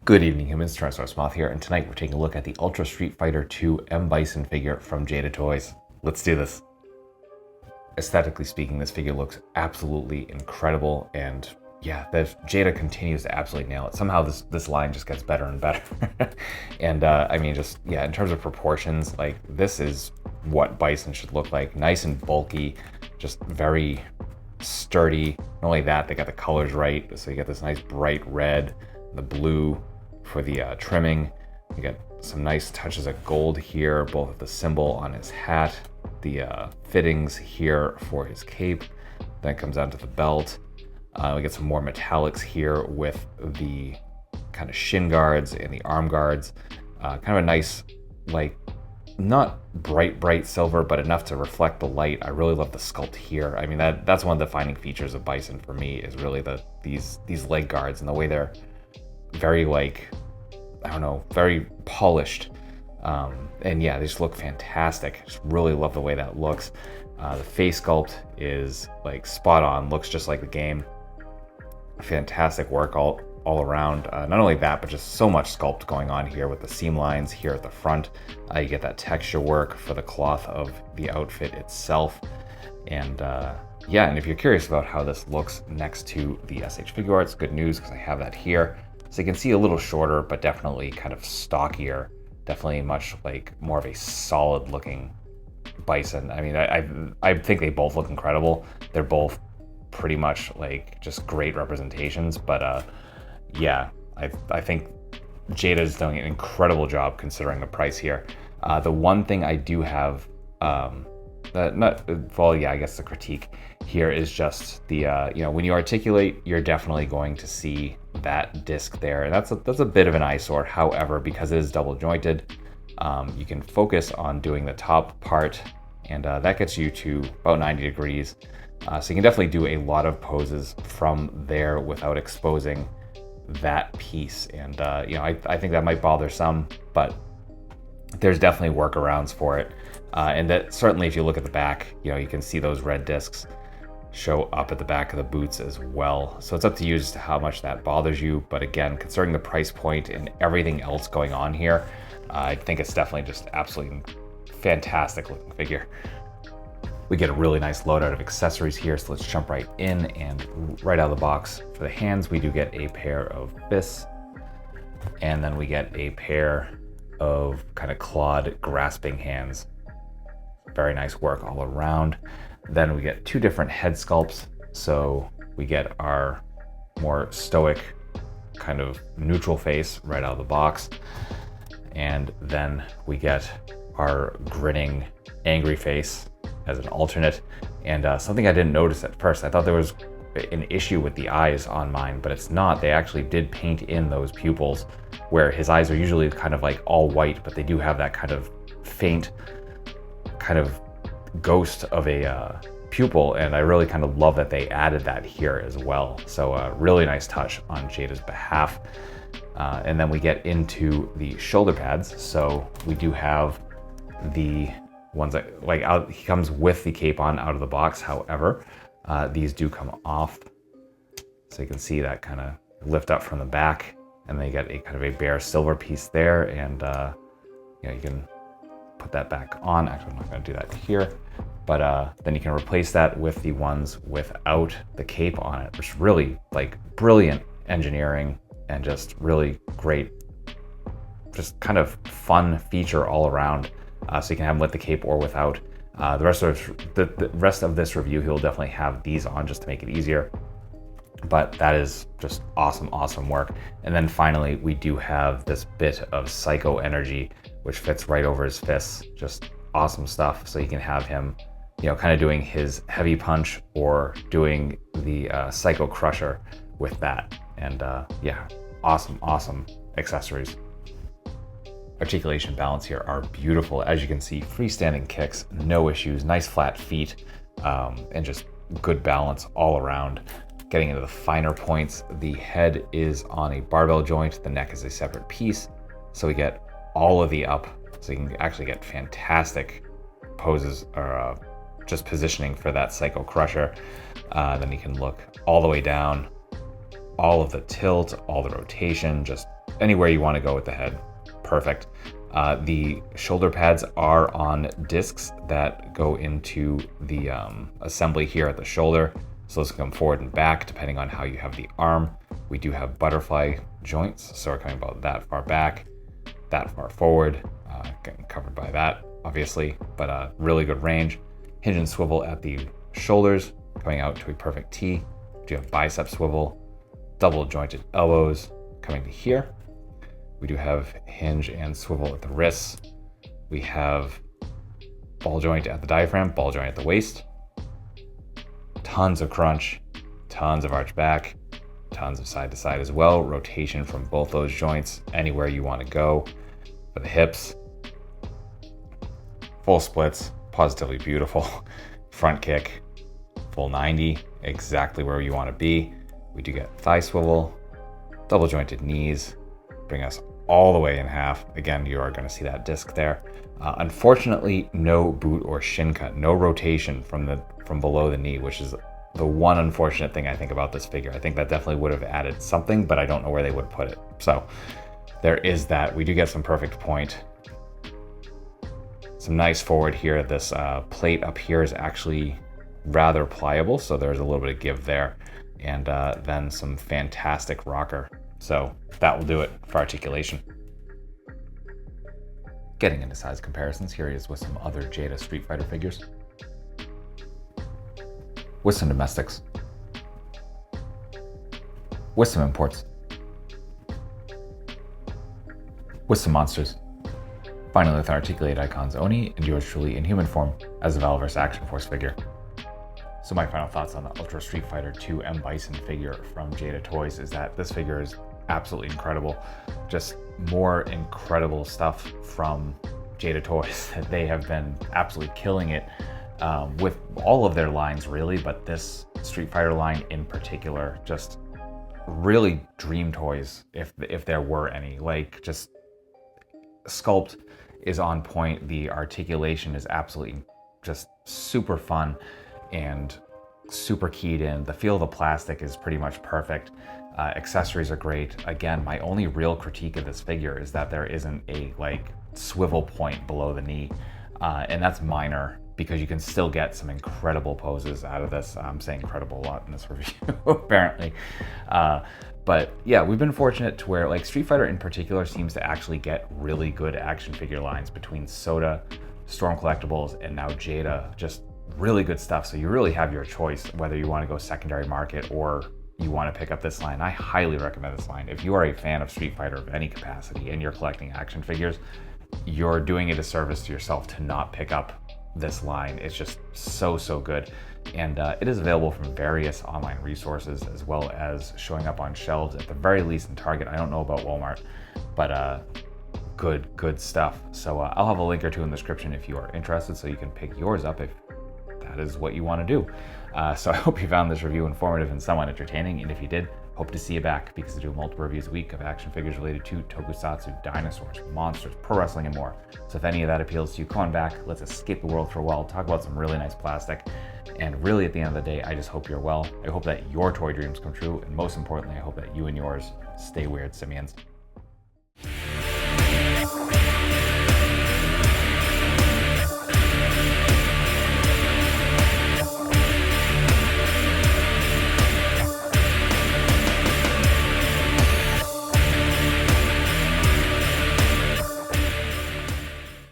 Good evening, humans. Tyrannosaurusmoth here, and tonight we're taking a look at the Ultra Street Fighter 2 M Bison figure from Jada Toys. Let's do this. Aesthetically speaking, this figure looks absolutely incredible, and yeah, Jada continues to absolutely nail it. Somehow this line just gets better and better. And I mean, just, yeah, in terms of proportions, like, this is what Bison should look like. Nice and bulky, just very sturdy. Not only that, they got the colors right, so you get this nice bright red, the blue for the trimming. You get some nice touches of gold here, both of the symbol on his hat, the fittings here for his cape. Then it comes down to the belt. We get some more metallics here with the kind of shin guards and the arm guards. Kind of a nice, like, not bright silver, but enough to reflect the light. I really love the sculpt here. I mean, that's one of the defining features of Bison for me, is really these leg guards and the way they're very, like, I don't know, very polished. And yeah, they just look fantastic. Just really love the way that looks. The face sculpt is like spot on, looks just like the game. Fantastic work all around. Not only that, but just so much sculpt going on here with the seam lines here at the front. You get that texture work for the cloth of the outfit itself. And yeah, and if you're curious about how this looks next to the SH Figure Arts, good news, because I have that here. So you can see a little shorter, but definitely kind of stockier. Definitely much like more of a solid looking Bison. I mean, I think they both look incredible. They're both pretty much like just great representations. But yeah, I think Jada's doing an incredible job considering the price here. The one thing I do have, I guess the critique here is just the, when you articulate, you're definitely going to see that disc there, and that's a bit of an eyesore. However, because it is double jointed, you can focus on doing the top part, and that gets you to about 90 degrees. So you can definitely do a lot of poses from there without exposing that piece. And I think that might bother some, but there's definitely workarounds for it. And that certainly, if you look at the back, you can see those red discs show up at the back of the boots as well. So it's up to you as to how much that bothers you. But again, considering the price point and everything else going on here, I think it's definitely just absolutely fantastic looking figure. We get a really nice loadout of accessories here, so let's jump right in. And right out of the box, for the hands, we do get a pair of fists, and then we get a pair of kind of clawed grasping hands. Very nice work all around. Then we get two different head sculpts. So we get our more stoic kind of neutral face right out of the box. And then we get our grinning angry face as an alternate. And something I didn't notice at first, I thought there was an issue with the eyes on mine, but it's not. They actually did paint in those pupils, where his eyes are usually kind of like all white, but they do have that kind of faint kind of ghost of a pupil, and I really kind of love that they added that here as well. So really nice touch on Jada's behalf. And then we get into the shoulder pads. So we do have the ones that, like, he comes with the cape on out of the box. However, these do come off, so you can see that kind of lift up from the back, and then you get a kind of a bare silver piece there, and you can put that back on. Actually, I'm not going to do that here, but then you can replace that with the ones without the cape on it, which is really, like, brilliant engineering and just really great, just kind of fun feature all around. So you can have them with the cape or without. The rest of this review, he'll definitely have these on just to make it easier. But that is just awesome work. And then finally, we do have this bit of psycho energy, which fits right over his fists. Just awesome stuff. So you can have him, kind of doing his heavy punch or doing the psycho crusher with that. And yeah, awesome accessories. Articulation balance here are beautiful. As you can see, freestanding kicks, no issues, nice flat feet, and just good balance all around. Getting into the finer points, the head is on a barbell joint, the neck is a separate piece, so we get all of the up, so you can actually get fantastic poses or just positioning for that Psycho Crusher. Then you can look all the way down, all of the tilt, all the rotation, just anywhere you want to go with the head, perfect. The shoulder pads are on discs that go into the assembly here at the shoulder. So those come forward and back depending on how you have the arm. We do have butterfly joints, so we're coming about that far back, that far forward, getting covered by that obviously, but really good range. Hinge and swivel at the shoulders, coming out to a perfect T. We do have bicep swivel, double jointed elbows coming to here. We do have hinge and swivel at the wrists. We have ball joint at the diaphragm, ball joint at the waist. Tons of crunch, tons of arch back, tons of side to side as well. Rotation from both those joints, anywhere you want to go. For the hips, full splits, positively beautiful. Front kick, full 90, exactly where you want to be. We do get thigh swivel, double jointed knees, bring us all the way in half. Again, you are going to see that disc there. Unfortunately, no boot or shin cut, no rotation from below the knee, which is the one unfortunate thing I think about this figure. I think that definitely would have added something, but I don't know where they would put it. So there is that. We do get some perfect point. Some nice forward here. This plate up here is actually rather pliable, so there's a little bit of give there. And then some fantastic rocker. So that will do it for articulation. Getting into size comparisons, here he is with some other Jada Street Fighter figures. With some domestics. With some imports. With some monsters. Finally with articulated icons, Oni and yours truly in human form as a Valverse Action Force figure. So my final thoughts on the Ultra Street Fighter 2 M Bison figure from Jada Toys is that this figure is absolutely incredible. Just more incredible stuff from Jada Toys. They have been absolutely killing it with all of their lines really, but this Street Fighter line in particular, just really dream toys if there were any. Like, just sculpt is on point, the articulation is absolutely just super fun and super keyed in. The feel of the plastic is pretty much perfect. Accessories are great. Again, my only real critique of this figure is that there isn't a like swivel point below the knee, and that's minor because you can still get some incredible poses out of this. I'm saying incredible a lot in this review apparently. But yeah, we've been fortunate to where like Street Fighter in particular seems to actually get really good action figure lines between Soda, Storm Collectibles, and now Jada. Just really good stuff. So you really have your choice whether you want to go secondary market or you want to pick up this line. I highly recommend this line. If you are a fan of Street Fighter of any capacity and you're collecting action figures, you're doing a disservice to yourself to not pick up this line. It's just so good. And it is available from various online resources as well as showing up on shelves at the very least in Target. I don't know about Walmart, but good stuff. So I'll have a link or two in the description if you are interested, so you can pick yours up if that is what you want to do. So I hope you found this review informative and somewhat entertaining, and if you did, hope to see you back because I do multiple reviews a week of action figures related to tokusatsu, dinosaurs, monsters, pro wrestling, and more. So if any of that appeals to you, come on back, let's escape the world for a while, talk about some really nice plastic, and really at the end of the day, I just hope you're well. I hope that your toy dreams come true, and most importantly, I hope that you and yours stay weird, simians.